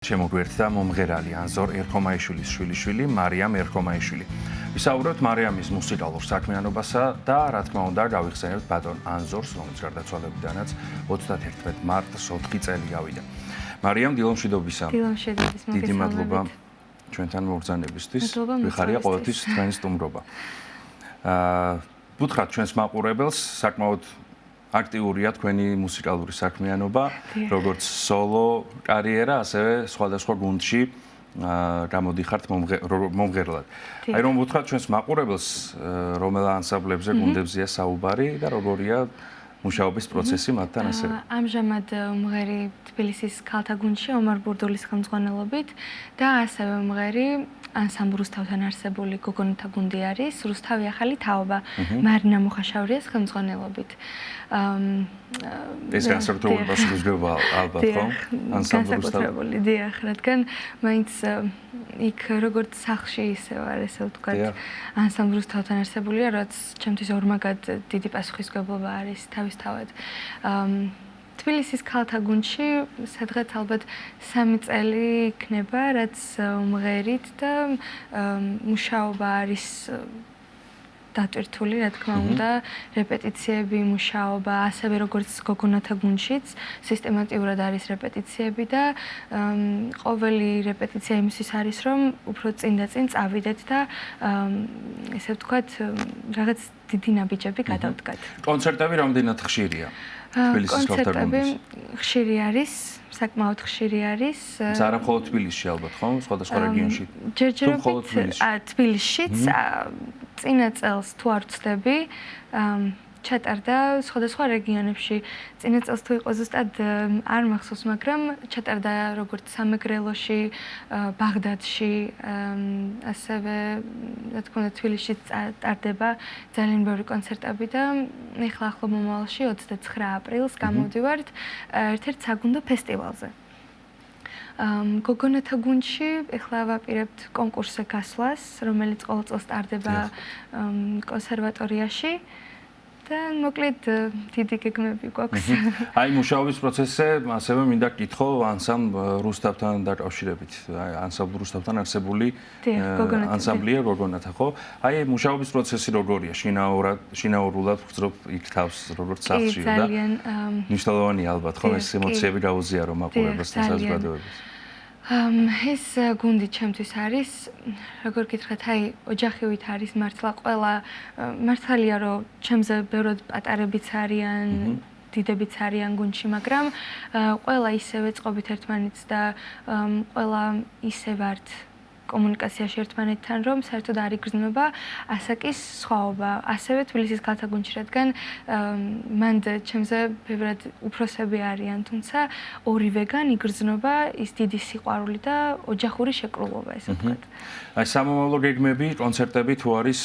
შემოგვერთა მომღერალი ანზორ ერქომაიშვილის შვილიშვილი მარიამ ერქომაიშვილი. ვისაუბრებთ მარიამის მუსიკალურ საქმიანობასა და რა თქმა უნდა გავიხსენებთ ბატონ ანზორს, რომელიც გარდაცვალებიდანაც 31 მარტს 4 წელი გავიდა. მარიამ, დილომშვიდობისა. დილომშვიდობის, დიდი მადლობა ჩვენთან მოგზაურობისთვის. ვიხარია ყოველთვის თქვენი სტუმრობა. ვუთხრათ ჩვენს მაყურებელს, საკმაოდ აქტიურია თქვენი მუსიკალური საქმიანობა, როგორც სოლო კარიერა, ასევე სხვადასხვა გუნდში გამოდიხართ მომღერლად. აი რომ ვუთხრათ ჩვენს მაყურებელს, რომელ ანსამბლებზე, გუნდებზეა საუბარი და როგორია მუშაობის პროცესი მათთან ასევე. ამჟამად მომღერი თბილისის ქალთა გუნდში ომარ ბურდულის ხელმძღვანელობით და ასევე მომღერი ანსამბლ რუსთავთან არსებული გოგონათა გუნდი არის, რუსთავი ახალი თაობა, მარინა მუხაშავრიას ხელმძღვანელობით. ეს განსაკუთრებული პასუხისმგებლობა ალბათ ხო? ანსამბლ რუსთავი. დიახ, რადგან მაინც იქ როგორც სახლში ისევ არ ესე ვთქვათ, ანსამბლ რუსთავთან არსებულია, რაც ჩემთვის ორმაგად დიდი პასუხისმგებლობა არის თავისთავად. თბილისის ქალთა გუნდში სადღაც ალბათ 3 წელი იქნება, რაც მომღერით და მუშაობა არის დატვირთული, რა თქმა უნდა, რეპეტიციები, მუშაობა, ასევე როგორც გოგონათა გუნდშიც სისტემატიურად არის რეპეტიციები და ყოველი რეპეტიცია იმისთვის არის, რომ უფრო წინ და წინ წავიდეთ და ესე ვთქვათ, რაღაც დიდი ნაბიჯები გადავდგათ. კონცერტები რამდენად ხშირია? თბილისის ქალთა გუნდში. ხშირი არის, საკმაოდ ხშირი არის. არა მხოლოდ თბილისში ალბათ, ხო? სხვადასხვა რეგიონში. ჯერჯერობით თბილისშიც წინა წელს თუ არ ვცდები, ჩატარდა სხვადასხვა რეგიონებში. წინა წელს თუ იყო ზუსტად არ მახსოვს, მაგრამ ჩატარდა როგორც სამეგრელოში, ბაღდადში, ასევე რა თქმა უნდა თბილისში ტარდება ძალიან ბევრი კონცერტები და ეხლა ახლო მომავალში 29 აპრილს გამოვდივართ ერთ-ერთ საგუნდო ფესტივალზე. გოგონათა გუნდში ეხლა ვაპირებთ კონკურსზე გასვლას, რომელიც ყოველ წელს ტარდება კონსერვატორიაში. და მოკლედ დიდი გეგმები გვაქვს. აი მუშაობის პროცესზე ასევე მინდა გკითხო ანსამბლ რუსთავთან დაკავშირებით. აი ანსამბლ რუსთავთან არსებული ანსამბლია გოგონათა, ხო? აი მუშაობის პროცესი როგორია? შინაურულად ვგრძნობ იქ თავს როგორც სახლში და მნიშვნელოვანია ალბათ, ხო? ეს ემოციები გაუზიარო მაყურებელს და საზოგადოებას. ეს გუნდი ჩემთვის არის, როგორ გითხრათ, აი ოჯახივით არის მართლა ყველა მართალია რომ ჩემზე ბევრად პატარებიც არიან, დიდებიც არიან გუნდში, მაგრამ ყველა ისევე წყობით ერთმანეთს და ყველა ისე ვართ კომუნიკაციაში ერთმანეთთან, რომ საერთოდ არ იგრძნობა ასაკის სხვაობა. ასევე თბილისის ქალთა გუნდში, რადგან მანდ ჩემზე ბევრად უფროსები არიან, თუმცა ორივეგან იგრძნობა ის დიდი სიყვარული და ოჯახური შეკრულობა, ესე ვთქვათ. აი სამომავლო გეგმები, კონცერტები თუ არის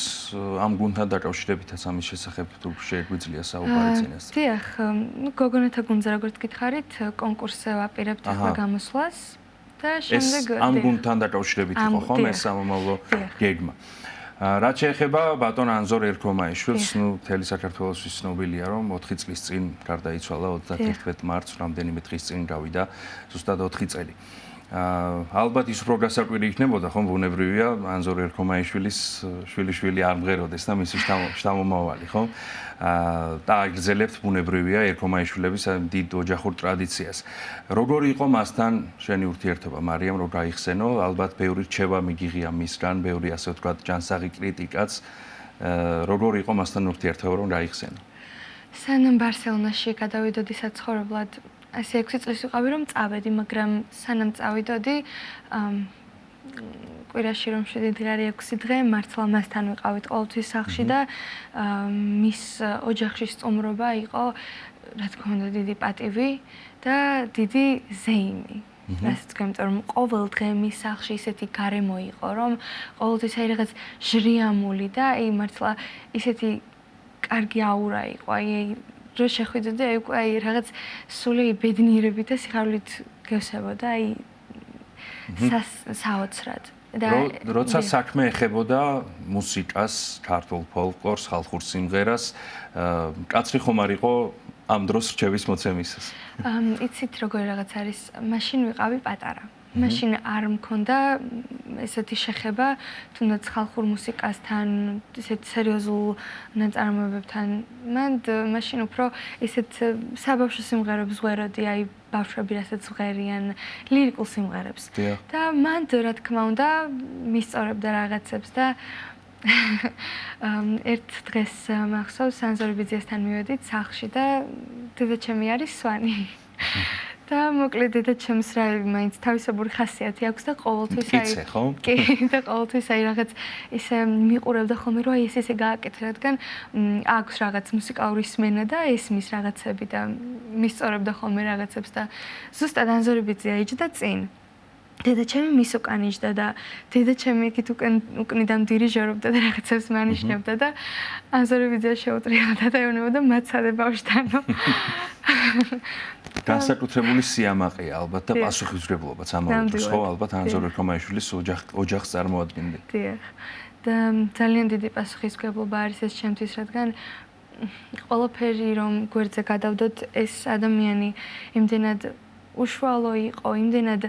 ამ გუნდთან დაკავშირებითაც ამის შესახებ თუ შეგვიძლია საუბარი წინასწარ. დიახ, გოგონათა გუნდზე როგორც გითხარით, კონკურსზე ვაპირებთ ახლა გამოსვლას. ეს ამ გუნდთან დაკავშირებით იყო ხო ეს სამომავლო გეგმა. რაც შეეხება ბატონ ანზორ ერქომაიშვილს, მთელი საქართველოსთვის ცნობილია, რომ 4 წლის წინ გარდაიცვალა 31 მარტს, რამდენიმე დღის წინ გავიდა ზუსტად 4 წელი. ალბათ ის უფრო გასაკვირი იქნებოდა, ხო, ბუნებრივია, ანზორ ერქომაიშვილის შვილიშვილი არ მღეროდეს და მისი შთამომავალი, ხო? და აგრძელებთ ბუნებრივია ერქომაიშვილების დიდ ოჯახურ ტრადიციას. როგორი იყო მასთან შენი ურთიერთობა, მარიამ, რომ გაიხსენო, ალბათ ბევრი რჩევა მიგიღია მისგან, ბევრი ასე ვთქვათ ჯანსაღი კრიტიკაც. როგორი იყო მასთან ურთიერთობა, რომ გაიხსენო? სანამ ბარსელონაში გადავიდოდი საცხოვრებლად, ასე 6 წლის ვიყავი, რომ წავედი, მაგრამ სანამ წავიდოდი, კვირაში რომ 7 დღე არის 6 დღე, მართლა მასთან ვიყავით ყოველთვის სახლში და მის ოჯახში სტუმრობა იყო, რა თქმა უნდა, დიდი პატივი და დიდი ზეიმი. რასაც გამიტომ რომ ყოველ დღე მის სახლში ისეთი გარემო იყო, რომ ყოველთვის აი რაღაც ჟრიამული და აი მართლა ისეთი კარგი აურა იყო, აი რო შეხვიდოდი, აი უკვე აი რაღაც სული ბედნიერებით და სიხარულით გევსებოდა, აი საოცრად. როცა საქმე ეხებოდა მუსიკას, ქართულ ფოლკლორს, ხალხურ სიმღერას, კაცრი ხომ არ იყო ამ დროს რჩევის მოცემისას? იცით როგორი რაღაც არის, მაშინ ვიყავი პატარა. მაშინ არ მქონდა ესეთი შეხება თუნდაც ხალხურ მუსიკასთან, ესეთ სერიოზულ ნაწარმოებებთან. მაშინ უფრო ესეთ საბავშვო სიმღერებს ვღეროდი, აი ბავშვები რასაც ვღერიან, ლირიკულ სიმღერებს. და მან რა თქმა უნდა მისწორებდა რაღაცებს და ერთ დღეს მახსოვს ანზორბიძიასთან მივედით სახლში და დედაჩემი არის სვანი. და მოკლედ დედაჩემს რა მაინც თავისებური ხასიათი აქვს და ყოველთვის და ყოველთვის აი რაღაც ისე მიყურებდა ხოლმე რომ აი ეს გააკეთე, რადგან აქვს რაღაც მუსიკალური სმენა და ესმის რაღაცები და მისწორებდა ხოლმე რაღაცებს და ზუსტად ანზორბიძია იჯდა წინ. დედაჩემი მის უკან იჯდა და დედაჩემი იქით უკნიდან დირიჟორობდა და რაღაცებს მანიშნებდა და ანზორბიძია შეუტრიალდა და ეუბნებოდა მაცადე ბავშვთანო. განსაკუთრებული სიამაყეა ალბათ და პასუხისმგებლობაც ამავდროულად ხო ალბათ ანზორ ერქომაიშვილის ოჯახს წარმოადგენდა. დიახ. და ძალიან დიდი პასუხისმგებლობა არის ეს ჩემთვის, რადგან ყველაფერი რომ გვერდზე გადავდოთ, ეს ადამიანი იმდენად უშუალო იყო, იმდენად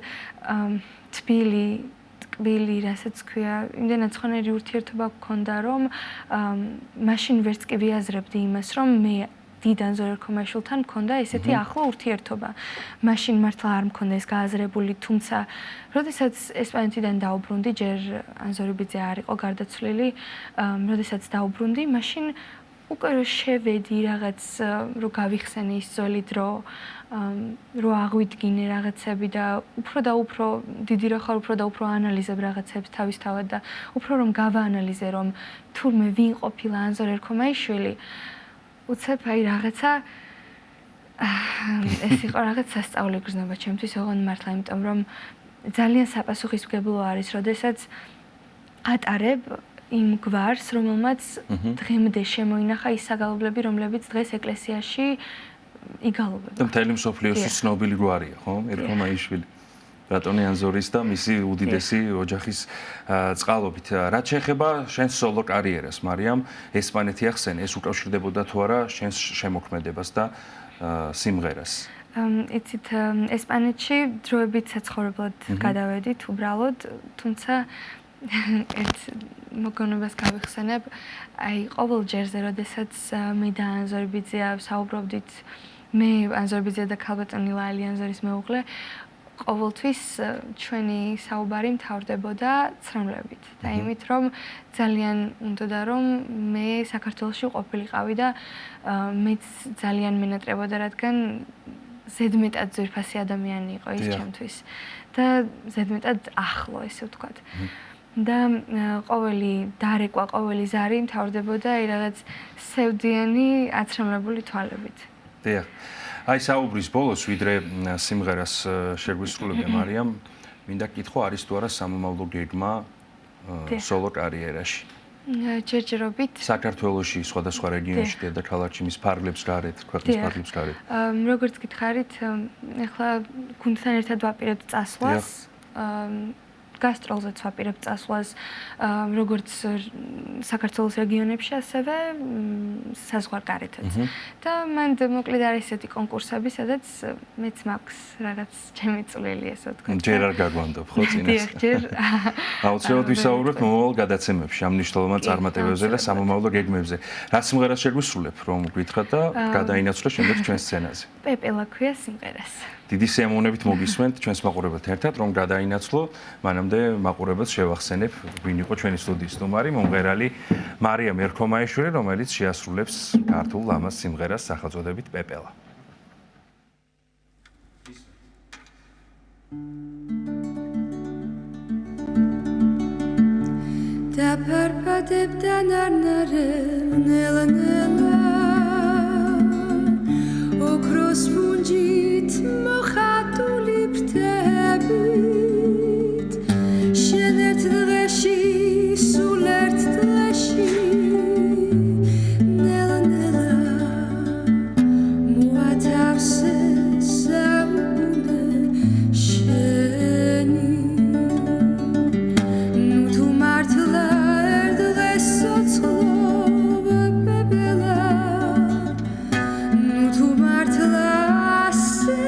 თბილი, რასაც ქვია, იმდენად ცხონერი ურთიერთობა გქონდა, რომ მაშინ ვერც კი ვიაზრებდი იმას, რომ მე დიდ ანზორ ერქომაიშვილთან მქონდა ესეთი ახლო ურთიერთობა. მაშინ მართლა არ მქონდა ეს გააზრებული, თუმცა როდესაც ესპანეთიდან დაუბრუნდი, ჯერ ანზორბიძე არ იყო გარდაცვლილი, როდესაც დაუბრუნდი, მაშინ უკვე რომ შევედი რაღაც რომ გავიხსენე ის ძველი დრო, რომ აღვიდგინე რაღაცები და უფრო დიდი რა ხარ, უფრო და უფრო ანალიზებ რაღაცებს თავისთავად და უფრო რომ გავაანალიზე, რომ თურმე ვინ ყოფილა ანზორ ერქომაიშვილი, უცებ აი რაღაცა ეს იყო რაღაც სასწაული გრძნობა ჩემთვის, ოღონდ მართლა, იმიტომ რომ ძალიან საპასუხისმგებლო არის, როდესაც ატარებ იმ გვარს, რომელმაც დღემდე შემოინახა ის საგალობლები, რომლებიც დღეს ეკლესიაში იგალობება. და მთელი მსოფლიოში ცნობილი გვარია, ხო? ერქომაიშვილი. ბატონი ანზორის და მისი უდიდესი ოჯახის წყალობით. რაც შეეხება შენს სოლო კარიერას, მარიამ, ესპანეთი ახსენე, ეს უკავშირდებოდა თუ არა შენს შემოქმედებას და სიმღერას? იცით, ესპანეთში დროებით საცხოვრებლად გადავედით უბრალოდ, თუმცა ერთ მოგონებას გავიხსენებ, აი ყოველ ჯერზე, როდესაც მე და ანზორბიძია საუბრობდით, მე ანზორბიძია და ქალბატონი ლალი ანზორის მეუღლე, ყოველთვის ჩვენი საუბარი მთავრდებოდა ცრემლებით და იმით, რომ ძალიან უნდოდა რომ მე საქართველოში ყოფილიყავი და მეც ძალიან მენატრებოდა, რადგან ზედმეტად ძვირფასი ადამიანი იყო ის ჩემთვის და ზედმეტად ახლო, ესე ვთქვათ. და ყოველი დარეკვა, ყოველი ზარი მთავრდებოდა აი რაღაც სევდიანი აცრემლებული თვალებით. დიახ. აი საუბრის ბოლოს ვიდრე სიმღერას შეგვისრულებია მარიამ, მინდა კითხო არის თუ არა სამომავლო გეგმა სოლო კარიერაში? ჯერჯერობით. საქართველოში, სხვადასხვა რეგიონში და ქალაქში მის ფარგლებს გარეთ, ქვეყნის ფარგლებს გარეთ. როგორც გითხარით, ეხლა გუნდთან ერთად ვაპირებთ წასვლას. გასტროლზეც ვაპირებთ წასვლას, როგორც საქართველოს რეგიონებში, ასევე საზღვარგარეთაც. და მან მოკლედ არის ესეთი კონკურსები, სადაც მეც მაქვს რაღაც ჩემი წვლილი, ესე ვთქვათ. ჯერ არ გაგვანდობ, ხო, წინასწარ? დიახ, ჯერ. აუცილებლად ვისაუბრებთ მომავალ გადაცემებში ამ მნიშვნელოვან წარმატებებზე და სამომავლო გეგმებზე. რა სიმღერას შეგვისრულებ, რომ გითხრათ და გადაინაცვლოთ შემდეგ ჩვენ სცენაზე? პეპელა ქვია სიმღერას. დიდი სიამოვნებით მოგისმენთ ჩვენს მაყურებელთან ერთად, რომ გადაინაცვლო, მანამდე მაყურებელს შევახსენებ, ვინ იყო ჩვენი სტუდიის სტუმარი, მომღერალი მარიამ ერქომაიშვილი, რომელიც შეასრულებს ქართულ ლამაზ სიმღერას სახელწოდებით პეპელა. დაფარფადებდა ნარნარე ნელა-ნელა ოქროს ფუნჯით მოხატული ფრთებით შენ ერთ დღეში სულ ერთ დღეში ნელა-ნელა მოათავსე სამგუნე შენი ნუ თუ მართლა ერთ დღეს სოცხლობ პეპელა ნუ თუ მართლა ასე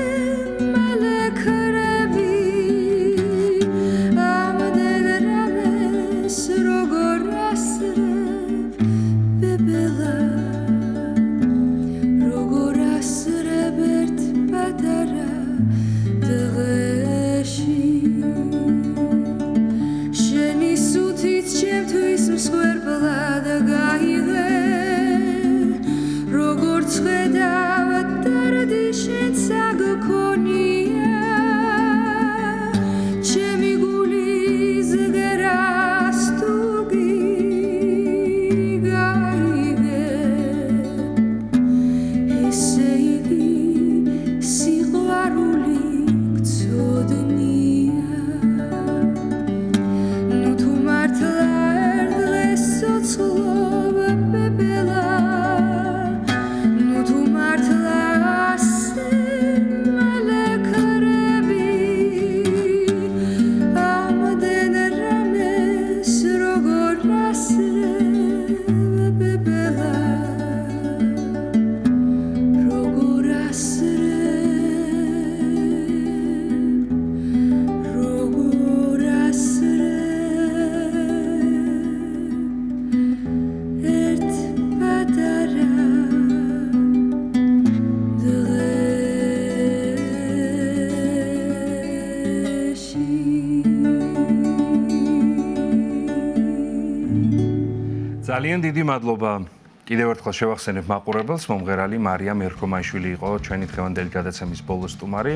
ძალიან დიდი მადლობა. კიდევ ერთხელ შევახსენებ მაყურებელს, მომღერალი მარიამ ერქომაიშვილი იყო ჩვენი დღევანდელი გადაცემის ბოლოს სტუმარი.